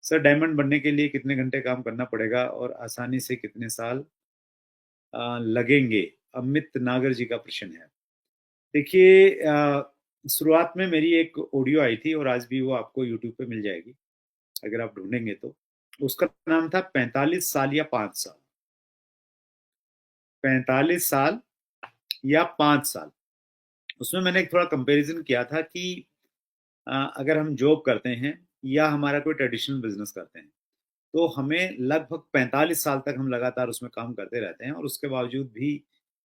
Sir diamond बनने के लिए कितने घंटे काम करना पड़ेगा और आसानी से कितने साल लगेंगे? अमित नागर जी का प्रश्न है। देखिए, शुरुआत में मेरी एक ऑडियो आई थी और आज भी वो आपको यूट्यूब पे मिल जाएगी अगर आप ढूंढेंगे तो। उसका नाम था 45 साल या 5 साल। 45 साल या 5 साल। उसमें मैंने एक थोड़ा कंपैरिजन किया था कि अगर हम जॉब करते हैं या हमारा कोई ट्रेडिशनल बिजनेस करते हैं तो हमें लगभग 45 साल तक हम लगातार उसमें काम करते रहते हैं और उसके बावजूद भी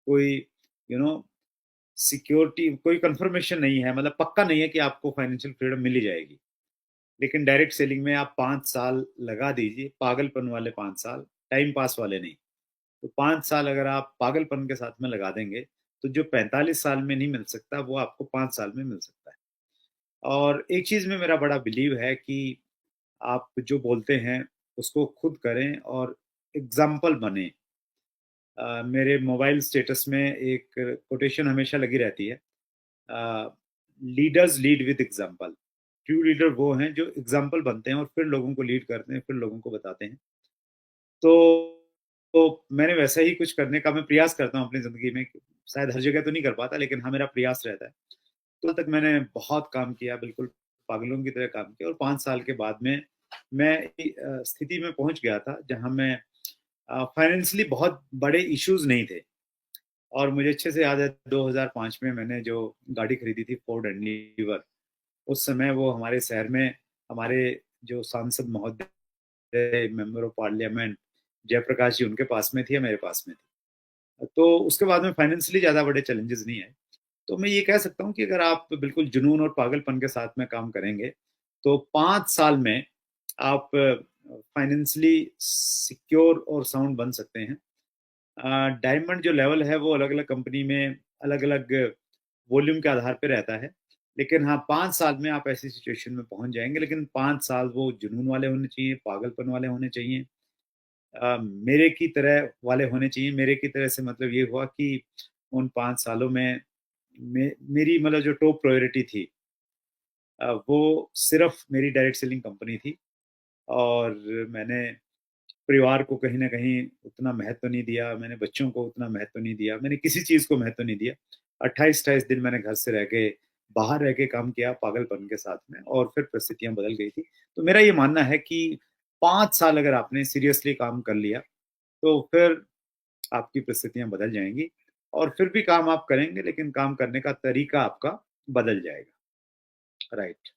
कोई सिक्योरिटी, कोई कंफर्मेशन नहीं है, मतलब पक्का नहीं है कि आपको फाइनेंशियल फ्रीडम मिल ही जाएगी। लेकिन डायरेक्ट सेलिंग में आप 5 साल लगा दीजिए, पागलपन वाले 5 साल, टाइम पास वाले नहीं। तो 5 साल अगर आप पागलपन के साथ में लगा देंगे तो जो 45 साल में नहीं मिल सकता वो आपको 5 साल में मिल सकता है। और एक चीज में मेरा बड़ा बिलीव है कि आप जो बोलते हैं उसको खुद करें और एग्जाम्पल बने। मेरे मोबाइल स्टेटस में एक कोटेशन हमेशा लगी रहती है, leaders lead with example. True leader वो हैं जो एग्जाम्पल बनते हैं और फिर लोगों को लीड करते हैं, फिर लोगों को बताते हैं। तो, मैंने वैसा ही कुछ करने का मैं प्रयास करता हूँ अपनी जिंदगी में। शायद हर जगह तो नहीं कर पाता लेकिन हाँ, मेरा प्रयास रहता है। तो तक मैंने बहुत काम किया, बिल्कुल पागलों की तरह काम किया, और 5 साल के बाद में मैं स्थिति में पहुंच गया था जहां मैं फाइनेंशियली बहुत बड़े इश्यूज नहीं थे। और मुझे अच्छे से याद है 2005 में मैंने जो गाड़ी खरीदी थी, फोर्ड एंडीवर। उस समय वो हमारे शहर में हमारे जो सांसद महोदय, मेंबर ऑफ पार्लियामेंट जयप्रकाश जी, उनके पास में थी या मेरे पास में थी। तो उसके बाद में फाइनेंशियली ज्यादा बड़े चैलेंजेस नहीं है। तो मैं ये कह सकता हूँ कि अगर आप बिल्कुल जुनून और पागलपन के साथ में काम करेंगे तो 5 साल में आप फाइनेंशियली सिक्योर और साउंड बन सकते हैं। डायमंड जो लेवल है वो अलग अलग कंपनी में अलग अलग वॉल्यूम के आधार पे रहता है। लेकिन हाँ, 5 साल में आप ऐसी सिचुएशन में पहुंच जाएंगे। लेकिन 5 साल वो जुनून वाले होने चाहिए, पागलपन वाले होने चाहिए, मेरे की तरह वाले होने चाहिए। मेरे की तरह से मतलब ये हुआ कि उन 5 सालों में मेरी मतलब जो टॉप प्रायोरिटी थी वो सिर्फ मेरी डायरेक्ट सेलिंग कंपनी थी। और मैंने परिवार को कहीं ना कहीं उतना महत्व नहीं दिया, मैंने बच्चों को उतना महत्व नहीं दिया, मैंने किसी चीज को महत्व नहीं दिया। 28-28 दिन मैंने घर से रह के, बाहर रह के काम किया पागलपन के साथ में, और फिर परिस्थितियां बदल गई थी। तो मेरा ये मानना है कि 5 साल अगर आपने सीरियसली काम कर लिया तो फिर आपकी परिस्थितियां बदल जाएंगी। और फिर भी काम आप करेंगे लेकिन काम करने का तरीका आपका बदल जाएगा। राइट।